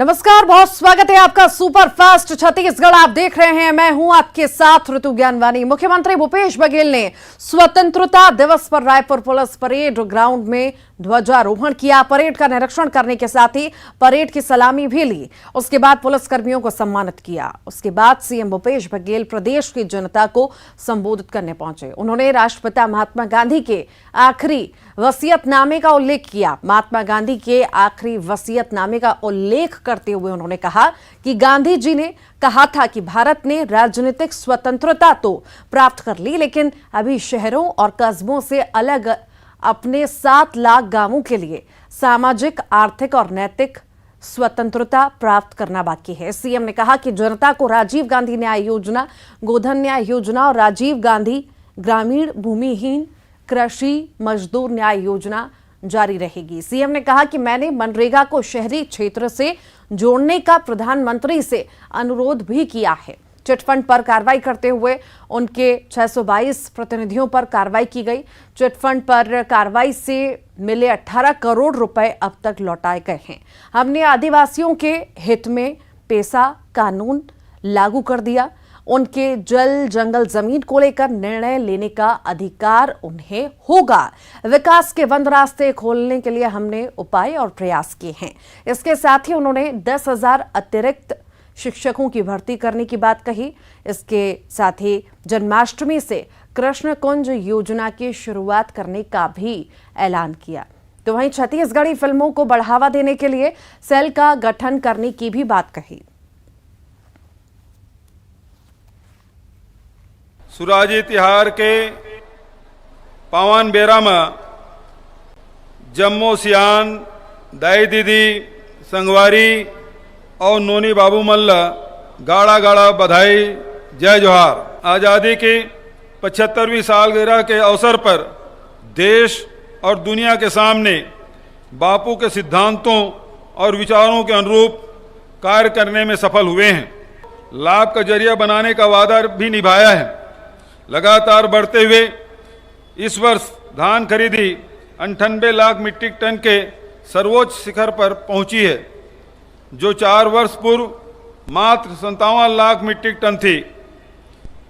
नमस्कार, बहुत स्वागत है आपका सुपर फास्ट छत्तीसगढ़। आप देख रहे हैं, मैं हूं आपके साथ ऋतु ज्ञानवानी। मुख्यमंत्री भूपेश बघेल ने स्वतंत्रता दिवस पर रायपुर पुलिस परेड ग्राउंड में ध्वजारोहण किया। परेड का निरीक्षण करने के साथ ही परेड की सलामी भी ली। उसके बाद पुलिस कर्मियों को सम्मानित किया। उसके बाद सीएम भूपेश बघेल प्रदेश की जनता को संबोधित करने पहुंचे। उन्होंने राष्ट्रपिता महात्मा गांधी के आखिरी वसीयतनामे का उल्लेख किया। महात्मा गांधी के आखिरी वसीयतनामे का उल्लेख करते हुए उन्होंने कहा कि गांधी जी ने कहा था कि भारत ने राजनीतिक स्वतंत्रता तो प्राप्त कर ली, लेकिन अभी शहरों और कस्बों से अलग अपने 7 लाख गांवों के लिए सामाजिक, आर्थिक और नैतिक स्वतंत्रता प्राप्त करना बाकी है। सीएम ने कहा कि जनता को राजीव गांधी न्याय योजना, गोधन न्याय योजना और राजीव गांधी ग्रामीण भूमिहीन कृषि मजदूर न्याय योजना जारी रहेगी। सीएम ने कहा कि मैंने मनरेगा को शहरी क्षेत्र से जोड़ने का प्रधानमंत्री से अनुरोध भी किया है। चिटफंड पर कार्रवाई करते हुए उनके 622 प्रतिनिधियों पर कार्रवाई की गई। चिटफंड पर कार्रवाई से मिले 18 करोड़ रुपए अब तक लौटाए गए हैं। हमने आदिवासियों के हित में पेसा कानून लागू कर दिया। उनके जल जंगल जमीन को लेकर निर्णय लेने का अधिकार उन्हें होगा। विकास के बंद रास्ते खोलने के लिए हमने उपाय और प्रयास किए हैं। इसके साथ ही उन्होंने 10,000 अतिरिक्त शिक्षकों की भर्ती करने की बात कही। इसके साथ ही जन्माष्टमी से कृष्ण कुंज योजना की शुरुआत करने का भी ऐलान किया। तो वहीं छत्तीसगढ़ी फिल्मों को बढ़ावा देने के लिए सेल का गठन करने की भी बात कही। सुराजी तिहार के पावन बेरा में जम्मो सियान दाई दीदी संगवारी और नोनी बाबू मल्ला गाड़ा गाड़ा बधाई, जय जोहार। आज़ादी की 75वीं सालगिरह के अवसर पर देश और दुनिया के सामने बापू के सिद्धांतों और विचारों के अनुरूप कार्य करने में सफल हुए हैं। लाभ का जरिया बनाने का वादा भी निभाया है। लगातार बढ़ते हुए इस वर्ष धान खरीदी 98 लाख मीट्रिक टन के सर्वोच्च शिखर पर पहुंची है, जो 4 वर्ष पूर्व मात्र 57 लाख मीट्रिक टन थी।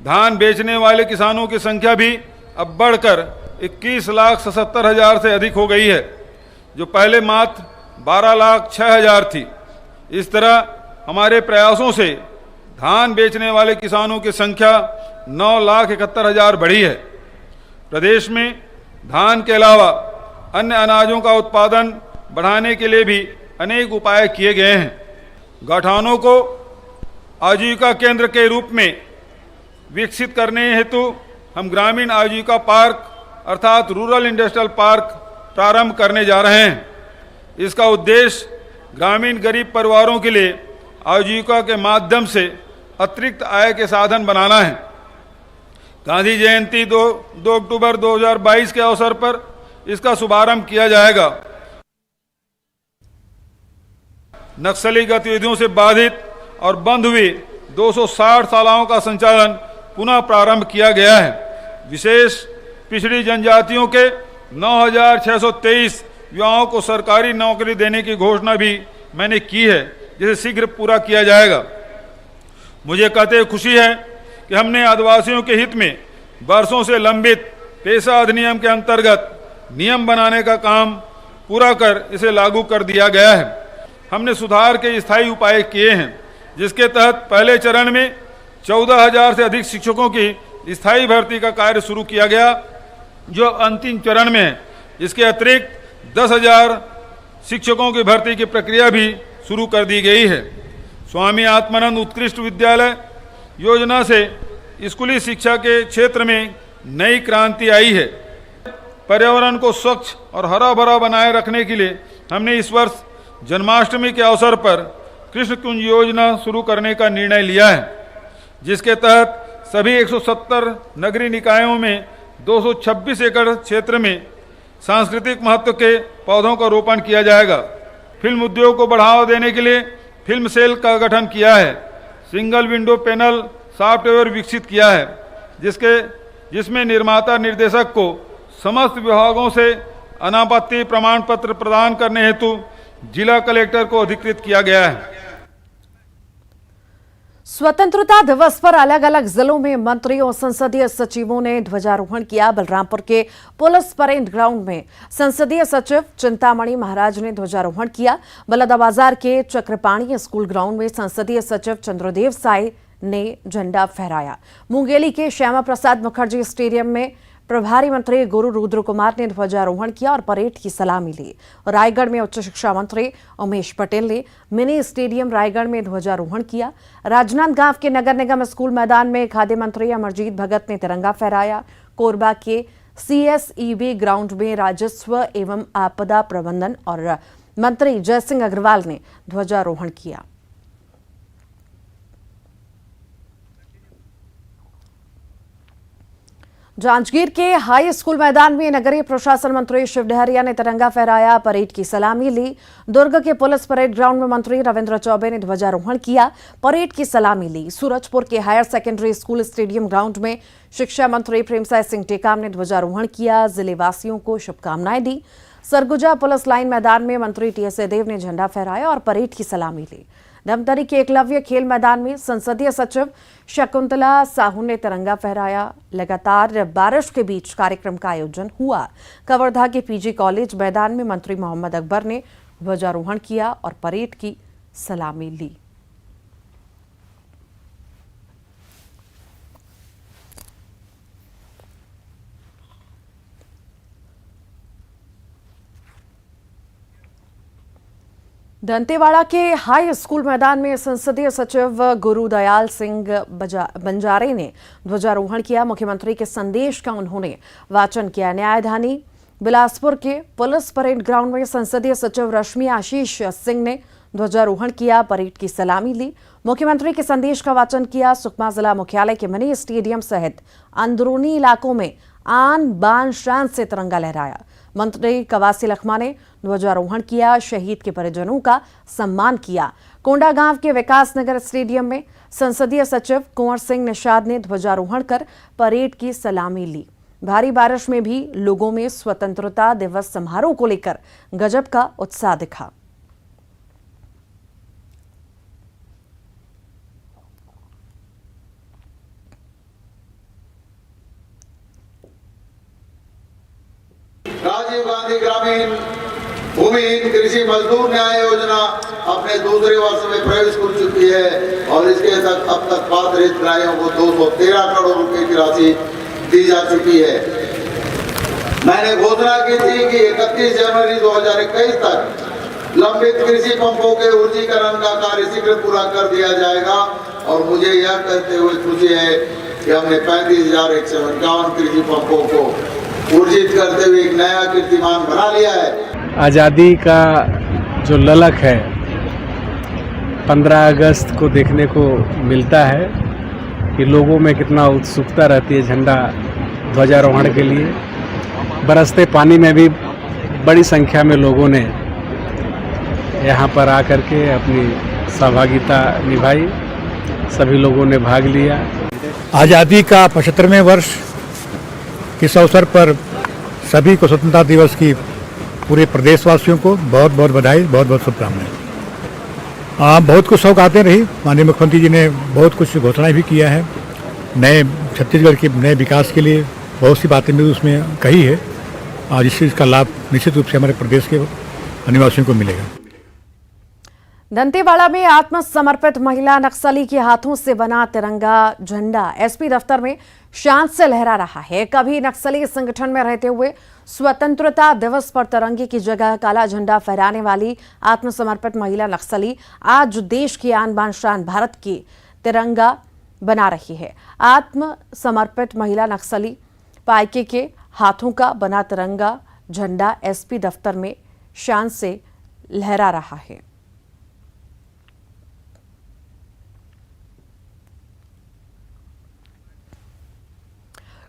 धान बेचने वाले किसानों की संख्या भी अब बढ़कर 21,77,000 से अधिक हो गई है, जो पहले मात्र 12,06,000 थी। इस तरह हमारे प्रयासों से धान बेचने वाले किसानों की संख्या 9,71,000 बढ़ी है। प्रदेश में धान के अलावा अन्य अनाजों का उत्पादन बढ़ाने के लिए भी अनेक उपाय किए गए हैं। गौठानों को आजीविका केंद्र के रूप में विकसित करने हेतु हम ग्रामीण आजीविका पार्क अर्थात रूरल इंडस्ट्रियल पार्क प्रारंभ करने जा रहे हैं। इसका उद्देश्य ग्रामीण गरीब परिवारों के लिए आजीविका के माध्यम से अतिरिक्त आय के साधन बनाना है। गांधी जयंती 2 अक्टूबर 2022 के अवसर पर इसका शुभारंभ किया जाएगा। नक्सली गतिविधियों से बाधित और बंद हुई 260 शालाओं का संचालन पुनः प्रारंभ किया गया है। विशेष पिछड़ी जनजातियों के 9,623 युवाओं को सरकारी नौकरी देने की घोषणा भी मैंने की है, जिसे शीघ्र पूरा किया जाएगा। मुझे कहते खुशी है कि हमने आदिवासियों के हित में वर्षों से लंबित पेशा अधिनियम के अंतर्गत नियम बनाने का काम पूरा कर इसे लागू कर दिया गया है। हमने सुधार के स्थायी उपाय किए हैं, जिसके तहत पहले चरण में 14,000 से अधिक शिक्षकों की स्थायी भर्ती का कार्य शुरू किया गया, जो अंतिम चरण में है। इसके अतिरिक्त 10,000 शिक्षकों की भर्ती की प्रक्रिया भी शुरू कर दी गई है। स्वामी आत्मानंद उत्कृष्ट विद्यालय योजना से स्कूली शिक्षा के क्षेत्र में नई क्रांति आई है। पर्यावरण को स्वच्छ और हरा भरा बनाए रखने के लिए हमने इस वर्ष जन्माष्टमी के अवसर पर कृष्ण कुंज योजना शुरू करने का निर्णय लिया है, जिसके तहत सभी 170 नगरीय निकायों में 226 एकड़ क्षेत्र में सांस्कृतिक महत्व के पौधों का रोपण किया जाएगा। फिल्म उद्योग को बढ़ावा देने के लिए फिल्म सेल का गठन किया है। सिंगल विंडो पैनल सॉफ्टवेयर विकसित किया है, जिसमें निर्माता निर्देशक को समस्त विभागों से अनापत्ति प्रमाण पत्र प्रदान करने हेतु जिला कलेक्टर को अधिकृत किया गया है। स्वतंत्रता दिवस पर अलग अलग जिलों में मंत्रियों और संसदीय सचिवों ने ध्वजारोहण किया। बलरामपुर के पुलिस परेड ग्राउंड में संसदीय सचिव चिंतामणि महाराज ने ध्वजारोहण किया। बलौदाबाजार के चक्रपाणी स्कूल ग्राउंड में संसदीय सचिव चंद्रदेव साय ने झंडा फहराया। मुंगेली के श्यामा प्रसाद मुखर्जी स्टेडियम में प्रभारी मंत्री गुरु रुद्र कुमार ने ध्वजारोहण किया और परेड की सलामी ली। रायगढ़ में उच्च शिक्षा मंत्री उमेश पटेल ने मिनी स्टेडियम रायगढ़ में ध्वजारोहण किया। राजनांदगांव के नगर निगम स्कूल मैदान में खाद्य मंत्री अमरजीत भगत ने तिरंगा फहराया। कोरबा के CSEB ग्राउंड में राजस्व एवं आपदा प्रबंधन और मंत्री जयसिंह अग्रवाल ने ध्वजारोहण किया। जांजगीर के हाई स्कूल मैदान में नगरीय प्रशासन मंत्री शिव डहरिया ने तिरंगा फहराया, परेड की सलामी ली। दुर्ग के पुलिस परेड ग्राउंड में मंत्री रविंद्र चौबे ने ध्वजारोहण किया, परेड की सलामी ली। सूरजपुर के higher secondary school stadium ground में शिक्षा मंत्री प्रेमसाय सिंह टेकाम ने ध्वजारोहण किया, जिले वासियों को शुभकामनाएं दी। सरगुजा पुलिस लाइन मैदान में मंत्री TS देव ने झंडा फहराया और परेड की सलामी ली। धमतरी के एकलव्य खेल मैदान में संसदीय सचिव शकुंतला साहू ने तिरंगा फहराया। लगातार बारिश के बीच कार्यक्रम का आयोजन हुआ। कवर्धा के PG कॉलेज मैदान में मंत्री मोहम्मद अकबर ने ध्वजारोहण किया और परेड की सलामी ली। दंतेवाड़ा के हाई स्कूल मैदान में संसदीय सचिव गुरुदयाल सिंह बंजारे ने ध्वजारोहण किया। मुख्यमंत्री के संदेश का उन्होंने वाचन किया। न्यायधानी बिलासपुर के पुलिस परेड ग्राउंड में संसदीय सचिव रश्मि आशीष सिंह ने ध्वजारोहण किया, परेड की सलामी ली। मुख्यमंत्री के संदेश का वाचन किया। सुकमा जिला मुख्यालय के मिनी स्टेडियम सहित अंदरूनी इलाकों में आन बान शान से तिरंगा लहराया। मंत्री कवासी लखमा ने ध्वजारोहण किया, शहीद के परिजनों का सम्मान किया। कोंडागांव के विकास नगर स्टेडियम में संसदीय सचिव कुंवर सिंह निषाद ने ध्वजारोहण कर परेड की सलामी ली। भारी बारिश में भी लोगों में स्वतंत्रता दिवस समारोह को लेकर गजब का उत्साह दिखा। राजीव गांधी ग्रामीण भूमिहीन कृषि मजदूर न्याय योजना अपने दूसरे वर्ष में प्रवेश कर चुकी है और इसके तक अब तक पात्र हितग्राहियों को 213 करोड़ रुपए की राशि दी जा चुकी है। मैंने घोषणा की थी कि 31 जनवरी 2021 तक लंबित कृषि पंपों के ऊर्जीकरण का कार्य शीघ्र पूरा कर दिया जाएगा और मुझे यह कहते हुए खुशी है कि हमने 35,151 कृषि पंपों को ऊर्जित करते हुए एक नया कीर्तिमान बना लिया है। आज़ादी का जो ललक है 15 अगस्त को देखने को मिलता है कि लोगों में कितना उत्सुकता रहती है झंडा ध्वजारोहण के लिए। बरसते पानी में भी बड़ी संख्या में लोगों ने यहाँ पर आकर के अपनी सहभागिता निभाई, सभी लोगों ने भाग लिया। आज़ादी का 75वें वर्ष इस अवसर पर सभी को स्वतंत्रता दिवस की पूरे प्रदेशवासियों को बहुत बहुत बधाई, बहुत बहुत शुभकामनाएं। बहुत कुछ शौक़ातें रही। माननीय मुख्यमंत्री जी ने बहुत कुछ घोषणाएं भी किया है। नए छत्तीसगढ़ के नए विकास के लिए बहुत सी बातें भी उसमें कही है, जिसका लाभ निश्चित रूप से हमारे प्रदेश के निवासियों को मिलेगा। दंतेवाड़ा में आत्मसमर्पित महिला नक्सली के हाथों से बना तिरंगा झंडा SP दफ्तर में शान से लहरा रहा है। कभी नक्सली संगठन में रहते हुए स्वतंत्रता दिवस पर तिरंगे की जगह काला झंडा फहराने वाली आत्मसमर्पित महिला नक्सली आज देश की आन बान शान भारत की तिरंगा बना रही है। आत्मसमर्पित महिला नक्सली पाइके के हाथों का बना तिरंगा झंडा SP दफ्तर में शान से लहरा रहा है।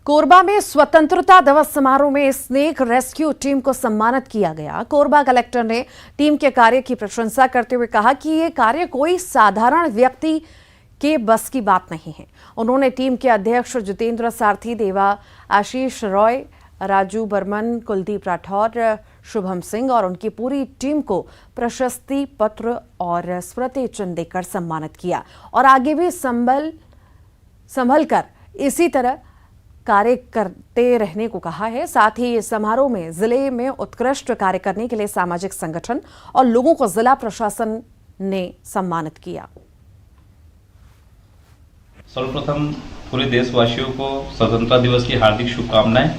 कोरबा में स्वतंत्रता दिवस समारोह में स्नेक रेस्क्यू टीम को सम्मानित किया गया। कोरबा कलेक्टर ने टीम के कार्य की प्रशंसा करते हुए कहा कि ये कार्य कोई साधारण व्यक्ति के बस की बात नहीं है। उन्होंने टीम के अध्यक्ष जितेंद्र सारथी, देवा आशीष रॉय, राजू बर्मन, कुलदीप राठौर, शुभम सिंह और उनकी पूरी टीम को प्रशस्ति पत्र और स्मृति चिन्ह देकर सम्मानित किया और आगे भी संभल कर इसी तरह कार्य करते रहने को कहा है। साथ ही इस समारोह में जिले में उत्कृष्ट कार्य करने के लिए सामाजिक संगठन और लोगों को जिला प्रशासन ने सम्मानित किया। सर्वप्रथम पूरे देशवासियों को स्वतंत्रता दिवस की हार्दिक शुभकामनाएं।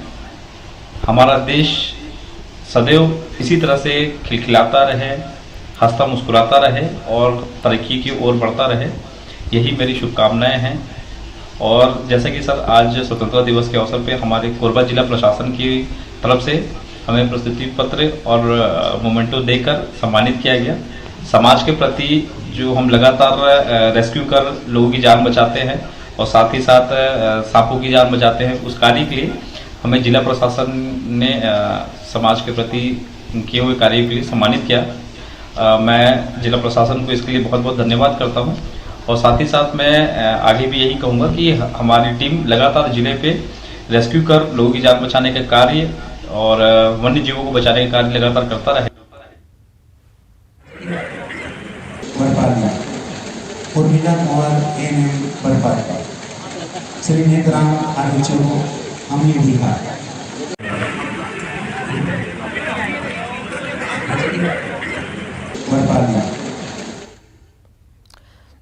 हमारा देश सदैव इसी तरह से खिलखिलाता रहे, हंसता मुस्कुराता रहे और तरक्की की ओर बढ़ता रहे, यही मेरी शुभकामनाएं हैं। और जैसा कि सर आज स्वतंत्रता दिवस के अवसर पे हमारे कोरबा जिला प्रशासन की तरफ से हमें प्रस्तुति पत्र और मोमेंटो देकर सम्मानित किया गया। समाज के प्रति जो हम लगातार रेस्क्यू कर लोगों की जान बचाते हैं और साथ ही साथ सांपों की जान बचाते हैं, उस कार्य के लिए हमें जिला प्रशासन ने समाज के प्रति किए हुए कार्य के लिए सम्मानित किया। मैं जिला प्रशासन को इसके लिए बहुत बहुत धन्यवाद करता हूं और साथ ही साथ मैं आगे भी यही कहूँगा कि हमारी टीम लगातार जिले पे रेस्क्यू कर लोगों की जान बचाने का कार्य और वन्य जीवों को बचाने का कार्य लगातार करता रहे।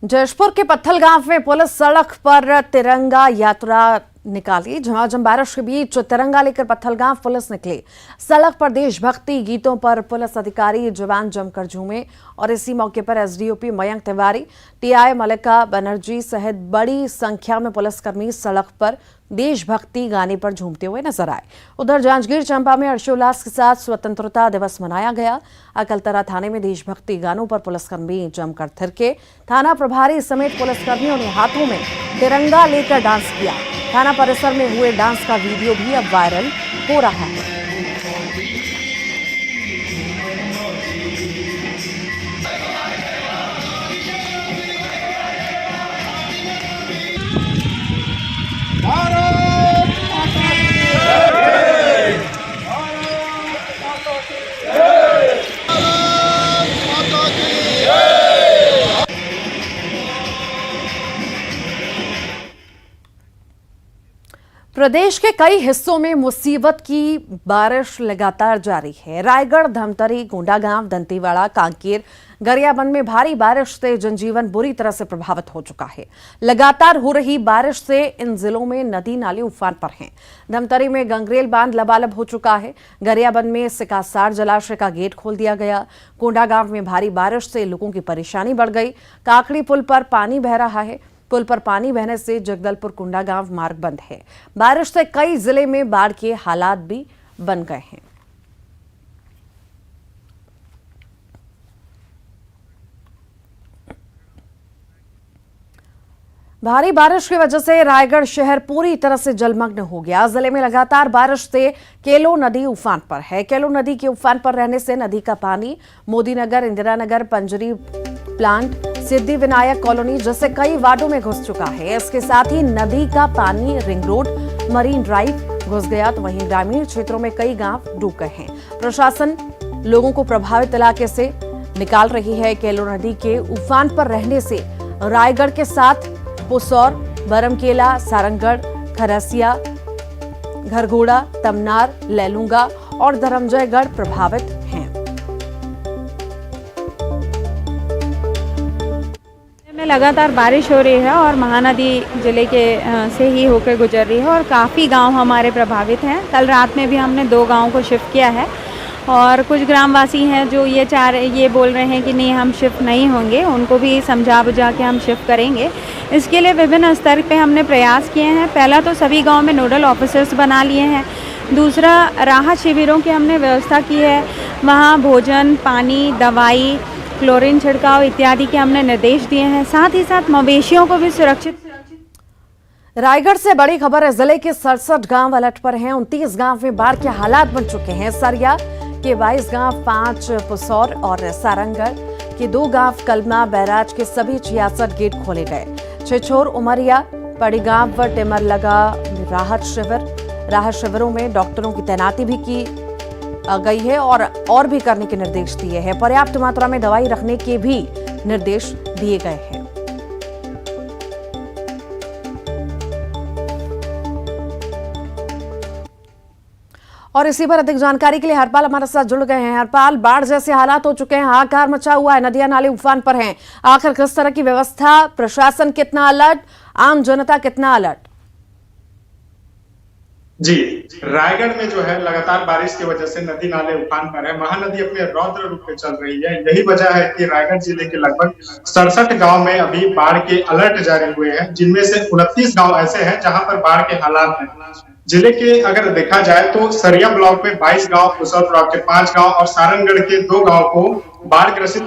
जशपुर के पत्थल गांव में पुलिस सड़क पर तिरंगा यात्रा निकाली। झमाझम बारिश के बीच तिरंगा लेकर पत्थल गांव पुलिस निकली। सड़क पर देशभक्ति गीतों पर पुलिस अधिकारी जवान जमकर झूमे और इसी मौके पर एसडीओपी मयंक तिवारी, टीआई मल्लिका बनर्जी सहित बड़ी संख्या में पुलिसकर्मी सड़क पर देशभक्ति गाने पर झूमते हुए नजर आए। उधर जांजगीर चांपा में हर्षोल्लास के साथ स्वतंत्रता दिवस मनाया गया। अकलतरा थाने में देशभक्ति गानों पर पुलिसकर्मी जमकर थिरके। थाना प्रभारी समेत पुलिसकर्मियों ने हाथों में तिरंगा लेकर डांस किया। थाना परिसर में हुए डांस का वीडियो भी अब वायरल हो रहा है। प्रदेश के कई हिस्सों में मुसीबत की बारिश लगातार जारी है। रायगढ़, धमतरी, गोंडागांव, दंतेवाड़ा, कांकेर, गरियाबंद में भारी बारिश से जनजीवन बुरी तरह से प्रभावित हो चुका है। लगातार हो रही बारिश से इन जिलों में नदी नाले उफान पर हैं। धमतरी में गंगरेल बांध लबालब हो चुका है। गरियाबंद में सिकासार जलाशय का गेट खोल दिया गया। गोंडागांव में भारी बारिश से लोगों की परेशानी बढ़ गई। काकड़ी पुल पर पानी बह रहा है। पुल पर पानी बहने से जगदलपुर कुंडागांव मार्ग बंद है। बारिश से कई जिले में बाढ़ के हालात भी बन गए हैं। भारी बारिश की वजह से रायगढ़ शहर पूरी तरह से जलमग्न हो गया। जिले में लगातार बारिश से केलो नदी उफान पर है। केलो नदी के उफान पर रहने से नदी का पानी मोदीनगर, इंदिरानगर, पंजरी प्लांट, सिद्धि विनायक कॉलोनी जैसे कई वार्डों में घुस चुका है। इसके साथ ही नदी का पानी रिंग रोड, मरीन ड्राइव घुस गया तो वहीं ग्रामीण क्षेत्रों में कई गांव डूब गए हैं। प्रशासन लोगों को प्रभावित इलाके से निकाल रही है। केलो नदी के उफान पर रहने से रायगढ़ के साथ पुसौर, बरमकेला, सारंगगढ़, खरसिया, घरघोड़ा, तमनार, लैलूंगा और धर्मजयगढ़ प्रभावित हैं। में लगातार बारिश हो रही है और महानदी जिले के से ही होकर गुजर रही है और काफ़ी गांव हमारे प्रभावित हैं। कल रात में भी हमने 2 गांवों को शिफ्ट किया है और कुछ ग्रामवासी हैं जो ये बोल रहे हैं कि नहीं हम शिफ्ट नहीं होंगे, उनको भी समझा बुझा के हम शिफ्ट करेंगे। इसके लिए विभिन्न स्तर पे हमने प्रयास किए हैं। पहला तो सभी गांव में नोडल ऑफिसर्स बना लिए हैं। दूसरा, राहत शिविरों की हमने व्यवस्था की है। वहाँ भोजन, पानी, दवाई, क्लोरीन छिड़काव इत्यादि के हमने निर्देश दिए हैं। साथ ही साथ मवेशियों को भी सुरक्षित। रायगढ़ से बड़ी खबर है। जिले के 67 गांव अलर्ट पर हैं। 29 गांव में बाढ़ के हालात बन चुके हैं। सरिया के 22 गांव, 5 पुसौर और सारंगगढ़ के 2 गांव, कलमा बैराज के सभी 66 गेट खोले गए। छिछोर, उमरिया, पड़ीगांव व टिमर लगा राहत शिविरों में डॉक्टरों की तैनाती भी की गई है और भी करने के निर्देश दिए हैं। पर्याप्त मात्रा में दवाई रखने के भी निर्देश दिए गए हैं। और इसी पर अधिक जानकारी के लिए हरपाल हमारे साथ जुड़ गए हैं। हरपाल, बाढ़ जैसे हालात हो चुके हैं, हाहाकार मचा हुआ है, नदियां नाले उफान पर हैं, आखिर किस तरह की व्यवस्था, प्रशासन कितना अलर्ट, आम जनता कितना अलर्ट? जी, रायगढ़ में जो है लगातार बारिश की वजह से नदी नाले उफान पर है। महानदी अपने रौद्र रूप में चल रही है। यही वजह है कि रायगढ़ जिले के लगभग 67 गांव में अभी बाढ़ के अलर्ट जारी हुए हैं, जिनमें से 29 गांव ऐसे हैं जहां पर बाढ़ के हालात हैं। जिले के अगर देखा जाए तो सरिया ब्लॉक में 22 गांव, कुशल ब्लॉक के 5 गांव और सारंगढ़ के 2 गांव को बाढ़ ग्रसित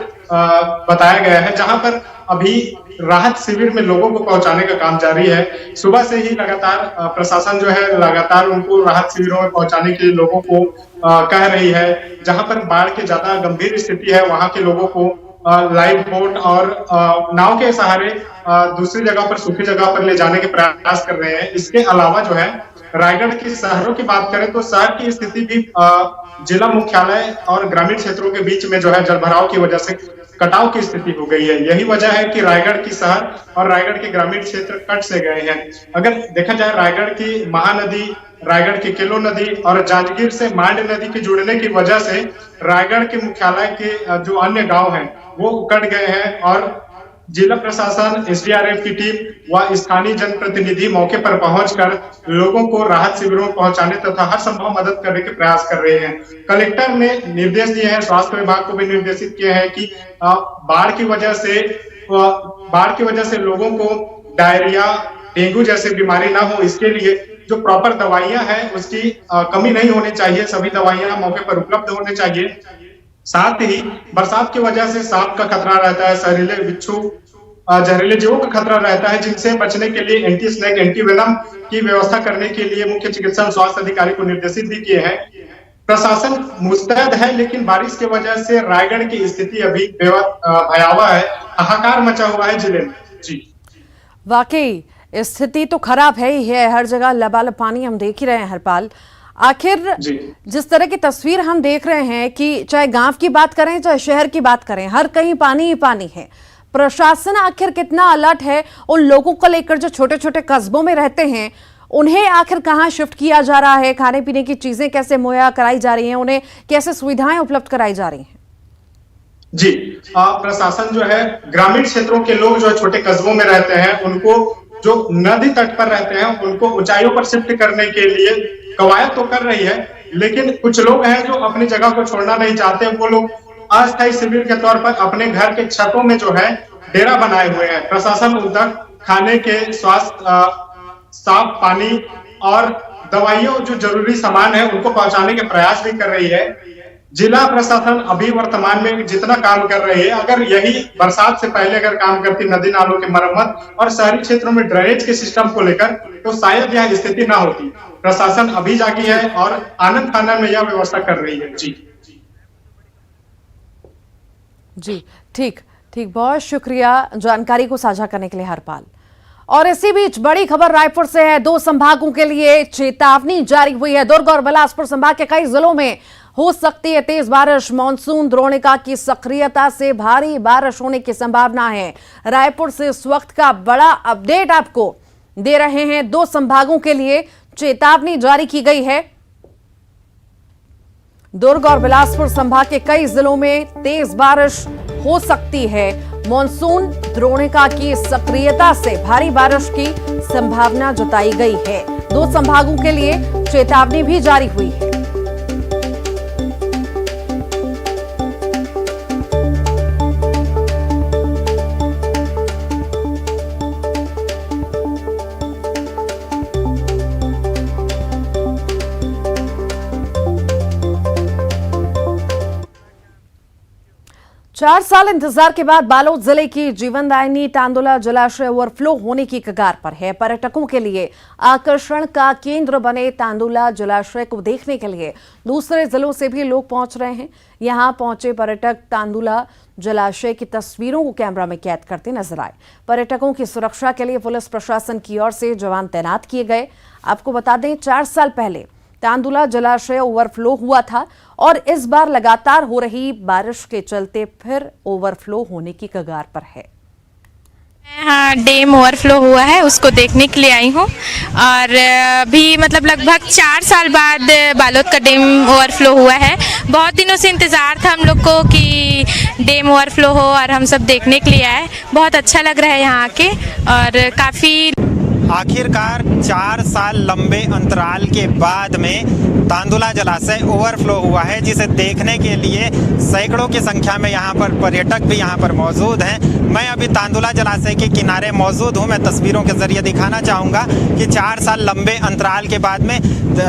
बताया गया है, जहां पर अभी राहत शिविर में लोगों को पहुंचाने का काम जारी है। सुबह से ही लगातार प्रशासन जो है लगातार उनको राहत शिविरों में पहुंचाने के लिए लोगों को कह रही है। जहां पर बाढ़ की ज्यादा गंभीर स्थिति है, वहां के लोगों को लाइफ बोट और नाव के सहारे दूसरी जगह पर, सूखी जगह पर ले जाने के प्रयास कर रहे हैं। इसके अलावा जो है रायगढ़ के शहरों की बात करें तो शहर की स्थिति भी जिला मुख्यालय और ग्रामीण क्षेत्रों के बीच में जो है जलभराव की वजह से कटाव की स्थिति हो गई है। यही वजह है कि रायगढ़ की शहर और रायगढ़ के ग्रामीण क्षेत्र कट से गए हैं। अगर देखा जाए रायगढ़ की महानदी, रायगढ़ की केलो नदी और जांजगीर से मांड नदी के जुड़ने की वजह से रायगढ़ के मुख्यालय के जो अन्य गांव हैं वो कट गए हैं और जिला प्रशासन, एसडीआरएफ की टीम व स्थानीय जनप्रतिनिधि मौके पर पहुंचकर लोगों को राहत शिविरों में पहुंचाने तथा हर संभव मदद करने के प्रयास कर रहे हैं। कलेक्टर ने निर्देश दिए हैं, स्वास्थ्य विभाग को भी निर्देशित किए हैं कि बाढ़ की वजह से लोगों को डायरिया, डेंगू जैसी बीमारी ना हो, इसके लिए जो प्रॉपर दवाइयां हैं उसकी कमी नहीं होनी चाहिए। सभी दवाइयां मौके पर उपलब्ध होने चाहिए। साथ ही बरसात की वजह से सांप का खतरा रहता है, जहरीले बिच्छू, जहरीले जीवों का खतरा रहता है, जिनसे बचने के लिए एंटी स्नेक, एंटी वेनम की व्यवस्था करने के लिए मुख्य चिकित्सा स्वास्थ्य अधिकारी को निर्देशित भी किए हैं। प्रशासन मुस्तैद है, लेकिन बारिश की वजह से रायगढ़ की स्थिति अभी भयावह है, हाहाकार मचा हुआ है जिले में। जी, वाकई स्थिति तो खराब है ही है, हर जगह लबालब पानी हम देख ही रहे हैं। हरपाल, आखिर जिस तरह की तस्वीर हम देख रहे हैं कि चाहे गांव की बात करें चाहे शहर की बात करें, हर कहीं पानी ही पानी है। प्रशासन आखिर कितना अलर्ट है उन लोगों को लेकर जो छोटे छोटे कस्बों में रहते हैं, उन्हें आखिर कहां शिफ्ट किया जा रहा है, खाने पीने की चीजें कैसे मुहैया कराई जा रही हैं, उन्हें कैसे सुविधाएं उपलब्ध कराई जा रही हैं? जी, प्रशासन जो है ग्रामीण क्षेत्रों के लोग जो छोटे कस्बों में रहते हैं, उनको जो नदी तट पर रहते हैं उनको ऊंचाइयों पर शिफ्ट करने के लिए कवायद तो कर रही है, लेकिन कुछ लोग हैं जो अपनी जगह को छोड़ना नहीं चाहते। वो लोग अस्थायी शिविर के तौर पर अपने घर के छतों में जो है डेरा बनाए हुए हैं। प्रशासन उधर खाने के, स्वास्थ्य, साफ पानी और दवाइयों जो जरूरी सामान है उनको पहुंचाने के प्रयास भी कर रही है। जिला प्रशासन अभी वर्तमान में जितना काम कर रही है, अगर यही बरसात से पहले अगर काम करती नदी नालों की मरम्मत और शहरी क्षेत्रों में ड्रेनेज के सिस्टम को लेकर, तो शायद यह स्थिति ना होती। प्रशासन अभी जागी है और आनंद फानन में यह व्यवस्था कर रही है। जी जी, ठीक, बहुत शुक्रिया जानकारी को साझा करने के लिए हरपाल। और इसी बीच बड़ी खबर रायपुर से है। 2 संभागों के लिए चेतावनी जारी हुई है। दुर्ग और बिलासपुर संभाग के कई जिलों में हो सकती है तेज बारिश। मानसून द्रोणिका की सक्रियता से भारी बारिश होने की संभावना है। रायपुर से इस वक्त का बड़ा अपडेट आपको दे रहे हैं। 2 संभागों के लिए चेतावनी जारी की गई है। दुर्ग और बिलासपुर संभाग के कई जिलों में तेज बारिश हो सकती है। मानसून द्रोणिका की सक्रियता से भारी बारिश की संभावना जताई गई है। 2 संभागों के लिए चेतावनी भी जारी हुई है। चार साल इंतजार के बाद बालोद जिले की जीवनदायिनी तांदुला जलाशय ओवरफ्लो होने की कगार पर है। पर्यटकों के लिए आकर्षण का केंद्र बने तांदुला जलाशय को देखने के लिए दूसरे जिलों से भी लोग पहुंच रहे हैं। यहां पहुंचे पर्यटक तांदुला जलाशय की तस्वीरों को कैमरा में कैद करते नजर आए। पर्यटकों की सुरक्षा के लिए पुलिस प्रशासन की ओर से जवान तैनात किए गए। आपको बता दें, 4 साल पहले तांदुला जलाशय ओवरफ्लो हुआ था और इस बार लगातार हो रही बारिश के चलते फिर ओवरफ्लो होने की कगार पर है। हाँ, डैम ओवरफ्लो हुआ है, उसको देखने के लिए आई हूँ। और अभी मतलब लगभग 4 साल बाद बालोद का डैम ओवरफ्लो हुआ है। बहुत दिनों से इंतज़ार था हम लोग को कि डैम ओवरफ्लो हो और हम सब देखने के लिए आए। बहुत अच्छा लग रहा है यहाँ आके और काफ़ी। आखिरकार 4 साल लंबे अंतराल के बाद में तांदुला जलाशय ओवरफ्लो हुआ है, जिसे देखने के लिए सैकड़ों की संख्या में यहाँ पर पर्यटक भी यहाँ पर मौजूद हैं। मैं अभी तांदुला जलाशय के किनारे मौजूद हूँ। मैं तस्वीरों के जरिए दिखाना चाहूँगा कि 4 साल लंबे अंतराल के बाद में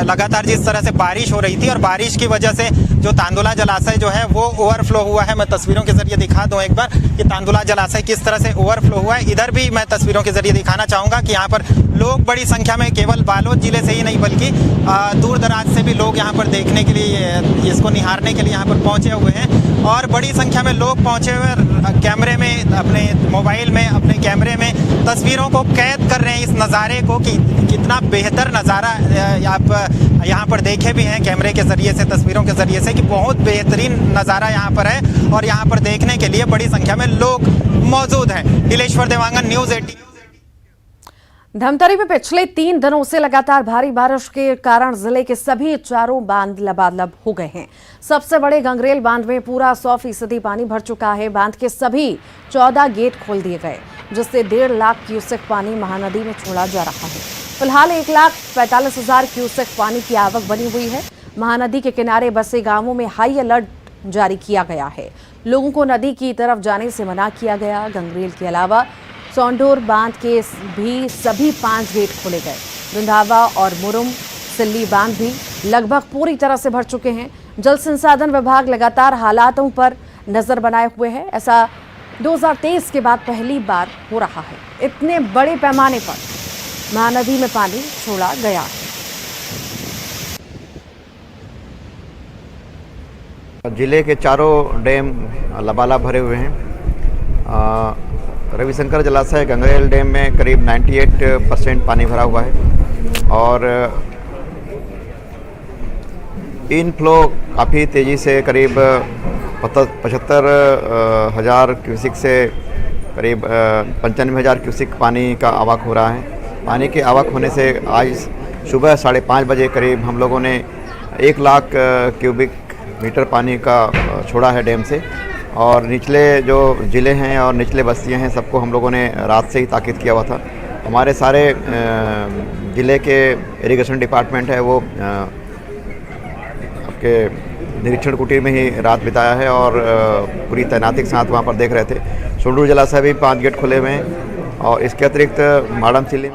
लगातार जिस तरह से बारिश हो रही थी और बारिश की वजह से जो तांदुला जलाशय जो है वो ओवरफ्लो हुआ है। मैं तस्वीरों के जरिए दिखा दूँ एक बार कि तांदुला जलाशय किस तरह से ओवरफ्लो हुआ है। इधर भी मैं तस्वीरों के जरिए दिखाना चाहूँगा कि यहाँ पर लोग बड़ी संख्या में केवल बालोद जिले से ही नहीं बल्कि दूर दराज से भी लोग यहाँ पर देखने के लिए, इसको निहारने के लिए यहाँ पर पहुँचे हुए हैं। और बड़ी संख्या में लोग पहुँचे हुए कैमरे में, अपने मोबाइल में, अपने कैमरे में तस्वीरों को कैद कर रहे हैं इस नज़ारे को कि कितना बेहतर नज़ारा आप यहाँ पर देखे भी हैं कैमरे के ज़रिए से, तस्वीरों के ज़रिए से, कि बहुत बेहतरीन नज़ारा यहाँ पर है और यहाँ पर देखने के लिए बड़ी संख्या में लोग मौजूद हैं। नीलेश्वर देवांगन, न्यूज़ 18। धमतरी में पिछले 3 दिनों से लगातार भारी बारिश के कारण जिले के सभी 4 बांध लबालब हो गए हैं। सबसे बड़े गंगरेल बांध में पूरा 100% पानी भर चुका है। बांध के सभी 14 गेट खोल दिए गए, जिससे 1.5 लाख क्यूसेक पानी महानदी में छोड़ा जा रहा है। फिलहाल 1,45,000 क्यूसेक पानी की आवक बनी हुई है। महानदी के किनारे बसे गांवों में हाई अलर्ट जारी किया गया है। लोगों को नदी की तरफ जाने से मना किया गया। गंगरेल के अलावा सोंडोर बांध के भी सभी 5 गेट खोले गए। रुंधावा और मुरुम सिल्ली बांध भी लगभग पूरी तरह से भर चुके हैं। जल संसाधन विभाग लगातार हालातों पर नजर बनाए हुए है। ऐसा 2023 के बाद पहली बार हो रहा है। इतने बड़े पैमाने पर महानदी में पानी छोड़ा गया है। जिले के चारों डैम लबालब भरे हुए हैं। रविशंकर जलाशय गंगरेल डैम में करीब 98% पानी भरा हुआ है और इनफ्लो काफ़ी तेज़ी से करीब 75,000 क्यूसिक से करीब 95,000 क्यूसिक पानी का आवक हो रहा है। पानी के आवक होने से आज सुबह 5:30 बजे करीब हम लोगों ने 1 लाख क्यूबिक मीटर पानी का छोड़ा है डैम से। और निचले जो ज़िले हैं और निचले बस्तियां हैं सबको हम लोगों ने रात से ही ताकीद किया हुआ था। हमारे सारे ज़िले के इरिगेशन डिपार्टमेंट है वो आपके निरीक्षण कुटीर में ही रात बिताया है और पूरी तैनाती के साथ वहाँ पर देख रहे थे। सोंडूर जलाशय भी 5 गेट खुले हुए हैं और इसके अतिरिक्त माडम सिल्ली